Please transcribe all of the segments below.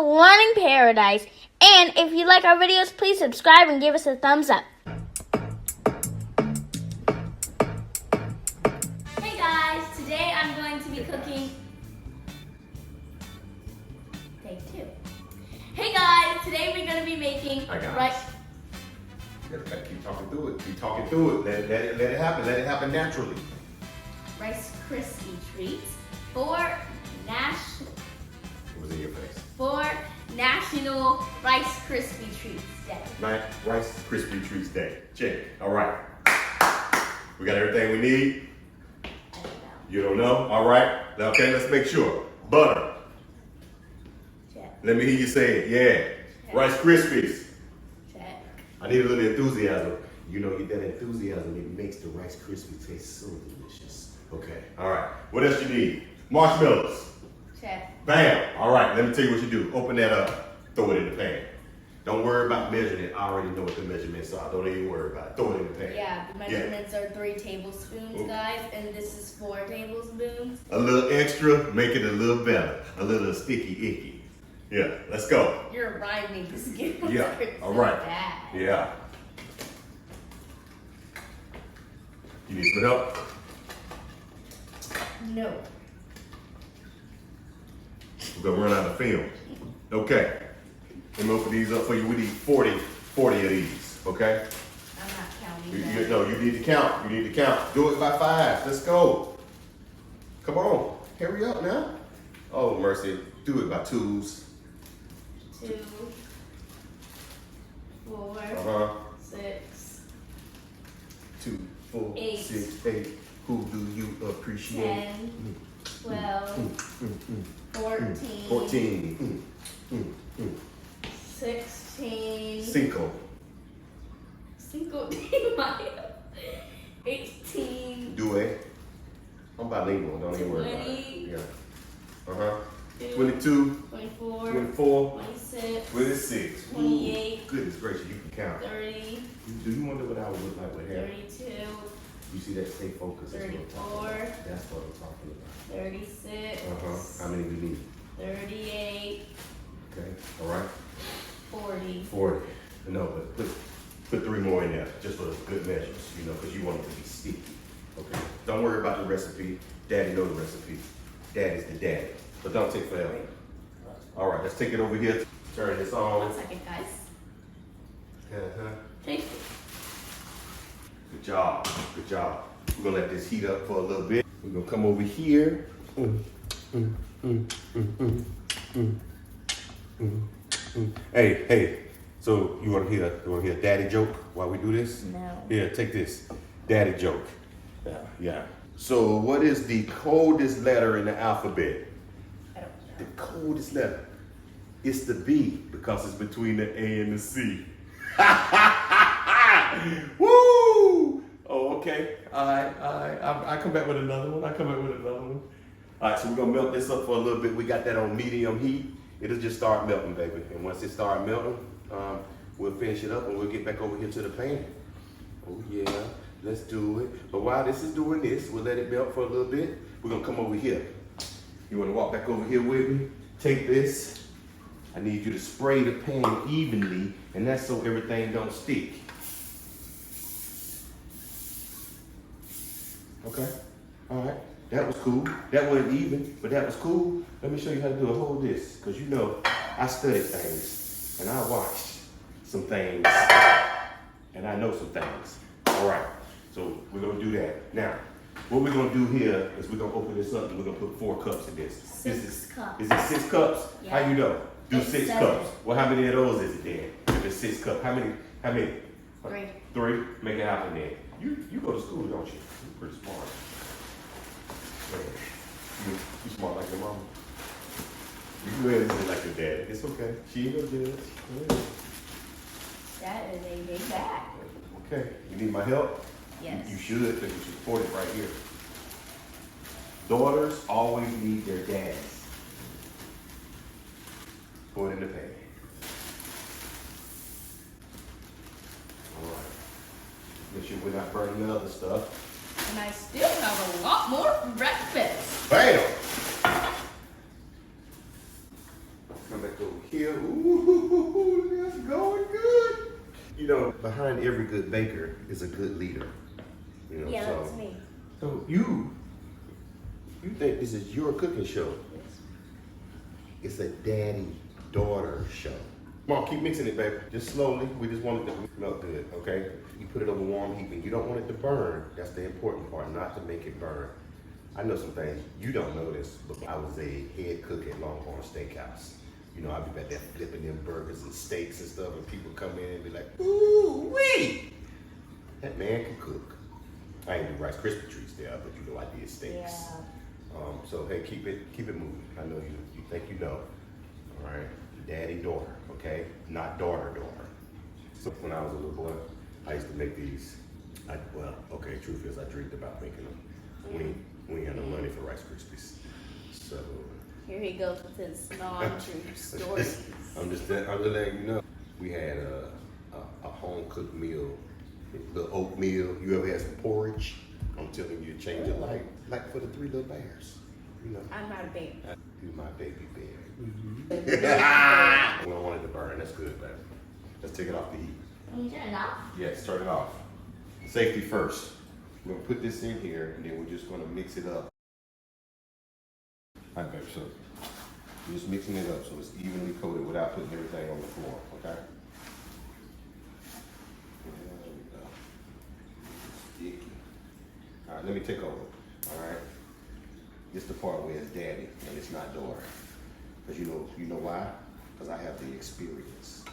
Learning PEARadise. And if you like our videos, please subscribe and give us a thumbs up. Hey guys, today I'm going to be cooking. Take two. Hey guys, today we're going to be making rice. You gotta keep talking through it. Keep talking through it. Let it happen. Let it happen naturally. Rice Krispie Treats for National. What was in your face? For National Rice Krispie Treats Day. Rice Krispie Treats Day. Check. All right. We got everything we need. I don't know. You don't know? All right. Okay. Let's make sure. Butter. Check. Let me hear you say it. Yeah. Check. Rice Krispies. Check. I need a little enthusiasm. You know, get that enthusiasm. It makes the Rice Krispies taste so delicious. Okay. All right. What else you need? Marshmallows. Check. Bam! All right, let me tell you what you do. Open that up, throw it in the pan. Don't worry about measuring it. I already know what the measurements are. Don't even worry about it. Throw it in the pan. Yeah, the measurements are 3 tablespoons, guys, and this is 4 tablespoons. A little extra, make it a little better. A little sticky icky. Yeah, let's go. Your rhyming skills Yeah, are all so right. bad. Yeah. You need some help? No. We're gonna run out of film. Okay. Let me open these up for you. We need 40 of these, okay? I'm not counting. No, you need to count. You need to count. Do it by 5. Let's go. Come on. Hurry up now. Oh, mercy. Do it by 2s. 2, 4, 6, 2, 4, 8, 6, 8. Who do you appreciate? 10, 12, 14, 14. 16, Cinco. 18, Do it. I'm bilingual. Don't even worry about it. 20, Yeah. 22, 24, 24, 26, 26. 28, Goodness gracious, you can count. 30, Do you wonder what I would look like with hair? 32, You see that? Stay focused. That's what I'm talking 34, about. That's what I'm talking about. 36, How many we need? 38, Okay. All right. 40. 40. No, but put 3 more in there just for good measures, you know, because you want it to be sticky. Okay. Don't worry about the recipe. Daddy knows the recipe. Daddy's the daddy. But don't take forever. All right. Let's take it over here. Turn this on. 1 second, guys. Thank you. Good job. Good job. We're gonna let this heat up for a little bit. We're gonna come over here. Hey. So you wanna hear a daddy joke while we do this? No. Here, take this. Daddy joke. Yeah. So what is the coldest letter in the alphabet? I don't The know. coldest letter. It's the B because it's between the A and the C. Woo! Oh, okay. All right. I come back with another one. All right, so we're gonna melt this up for a little bit. We got that on medium heat. It'll just start melting, baby. And once it starts melting, we'll finish it up and we'll get back over here to the pan. Oh yeah, let's do it. But while this is doing this, we'll let it melt for a little bit. We're gonna come over here. You wanna walk back over here with me? Take this. I need you to spray the pan evenly, and that's so everything don't stick. Okay, all right, that was cool. That wasn't even, but that was cool. Let me show you how to do it. Hold this, because you know, I studied things, and I watched some things, and I know some things. All right, so we're gonna do that. Now, what we're gonna do here is we're gonna open this up, and we're gonna put 4 cups in this. 6 cups. Is it 6 cups? Yeah. How you know? Do It's 6 7. cups. Well, how many of those is it then? If it's 6 cups, how many? 3. 3? Make it happen then. You go to school, don't you? You're pretty smart. You smart like your mama. You can go ahead and say like your dad. It's okay. She ain't no judge. That is a big bag. Okay. You need my help? Yes. You should, because you support it right here. Daughters always need their dads. Pour it in the pan. All right. Make sure we're not burning the other stuff. And I still have a lot more for breakfast. Bam! Come back over here. Ooh, that's going good. You know, behind every good baker is a good leader. You know, Yeah, so, that's me. So you think this is your cooking show? It's a daddy-daughter show. Come on, keep mixing it, baby. Just slowly. We just want it to melt good, okay? You put it over warm heat, and you don't want it to burn. That's the important part, not to make it burn. I know some things you don't know this, but I was a head cook at Longhorn Steakhouse. You know, I'd be back there flipping them burgers and steaks and stuff, and people come in and be like, ooh, wee! That man can cook. I ain't do Rice Krispie Treats there, but you know I did steaks. Yeah. So hey, keep it moving. I know you think you know. All right, daddy, daughter, okay? Not daughter. So when I was a little boy, I used to make these. Truth is I dreamed about making them. We ain't had no money for Rice Krispies. So Here he goes with his non-true stories. I'm just letting you know. We had a home cooked meal, the oatmeal. You ever had some porridge? I'm telling you, it changed your life. Like for the 3 little bears. You know. I'm not a baby. You my baby bear. I don't want it to burn. That's good, baby. Let's take it off the heat. Can you turn it off? Yes, turn it off. Safety first. We're gonna put this in here, and then we're just gonna mix it up. All right, baby. So we're just mixing it up so it's evenly coated without putting everything on the floor. Okay. There we go. Sticky. All right, let me take over. All right. This the part where it's daddy and it's not daughter. Because you know why? Because I have the experience.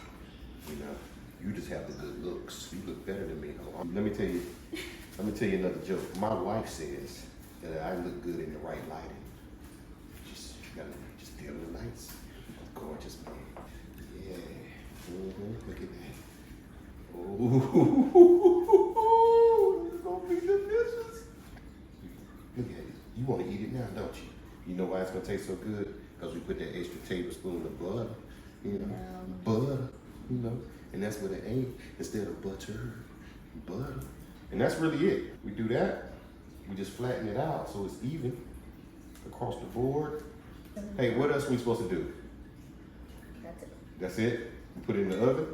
You know, you just have the good looks. You look better than me. Let me tell you another joke. My wife says that I look good in the right lighting. Just dim the lights. Gorgeous, man. Yeah. Look at that. Oh, it's gonna be delicious. Look at it. You want to eat it now, don't you? You know why it's gonna taste so good? Because we put that extra tablespoon of butter, butter, and that's what it ain't. Instead of butter. And that's really it. We do that, we just flatten it out so it's even across the board. Hey, what else are we supposed to do? That's it. That's it? We put it in the oven?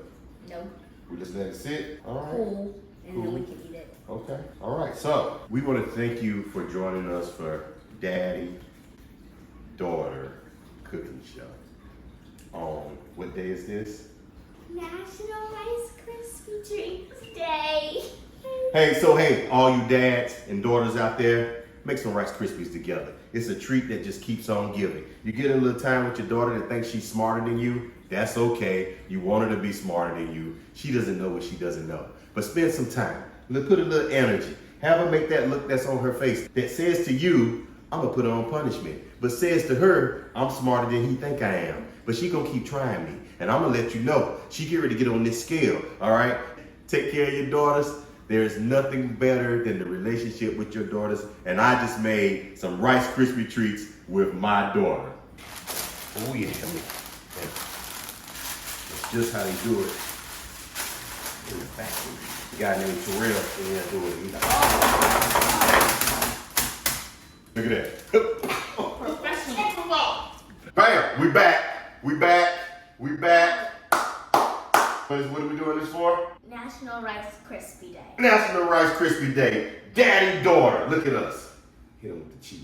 No. We just let it sit? All right. Cool. And then we can eat it. Okay. All right. So we want to thank you for joining us for Daddy Daughter Cooking Show. On what day is this? National Rice Krispie Treats Day. Hey, all you dads and daughters out there, make some Rice Krispies together. It's a treat that just keeps on giving. You get a little time with your daughter that thinks she's smarter than you, that's okay. You want her to be smarter than you. She doesn't know what she doesn't know. But spend some time. Put a little energy. Have her make that look that's on her face that says to you, I'm gonna put her on punishment. But says to her, I'm smarter than he think I am. But she gonna keep trying me. And I'm gonna let you know, she get ready to get on this scale, all right? Take care of your daughters. There is nothing better than the relationship with your daughters. And I just made some Rice Krispie Treats with my daughter. Oh yeah, that's just how they do it in the factory. A guy named Terrell in there doing it. Look at that. Professional. Bam, we back. What are we doing this for? National Rice Krispie Day. National Rice Krispie Day. Daddy, daughter, look at us. Hit them with the cheese.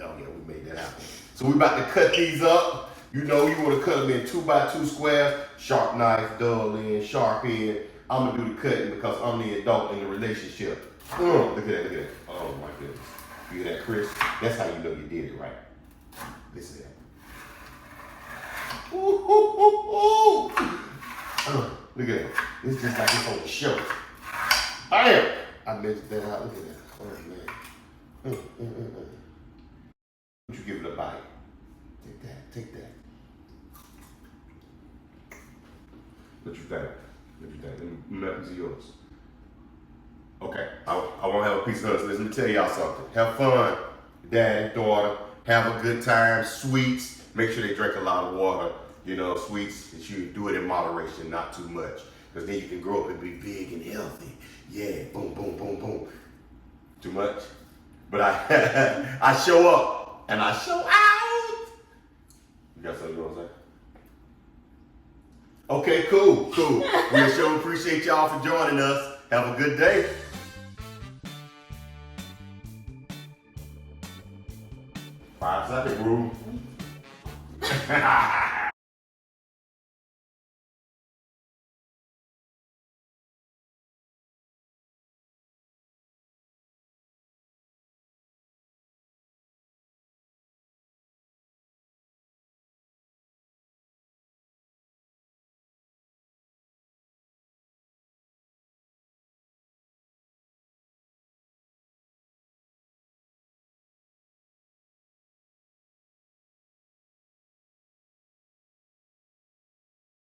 Oh yeah, we made that happen. So we about to cut these up. You know, you want to cut them in 2x2 squares. Sharp knife, dull end, sharp end. I'm gonna do the cutting because I'm the adult in the relationship. Look at that. Oh my goodness. You hear that, Chris? That's how you know you did it right. Listen to that. Ooh. Look at that. It's just like it's on the show. Bam! I measured that out. Look at that. Oh man. Would you give it a bite? Take that. What you think? Let me see yours. Okay, I want to have a piece of us. Let me tell y'all something. Have fun, daddy, daughter. Have a good time. Sweets. Make sure they drink a lot of water. You know, sweets. And you do it in moderation, not too much, because then you can grow up and be big and healthy. Yeah, boom, boom, boom, boom. Too much, but I show up and I show out. You got something you want to say? Okay, cool. We sure appreciate y'all for joining us. Have a good day. Five-second rule.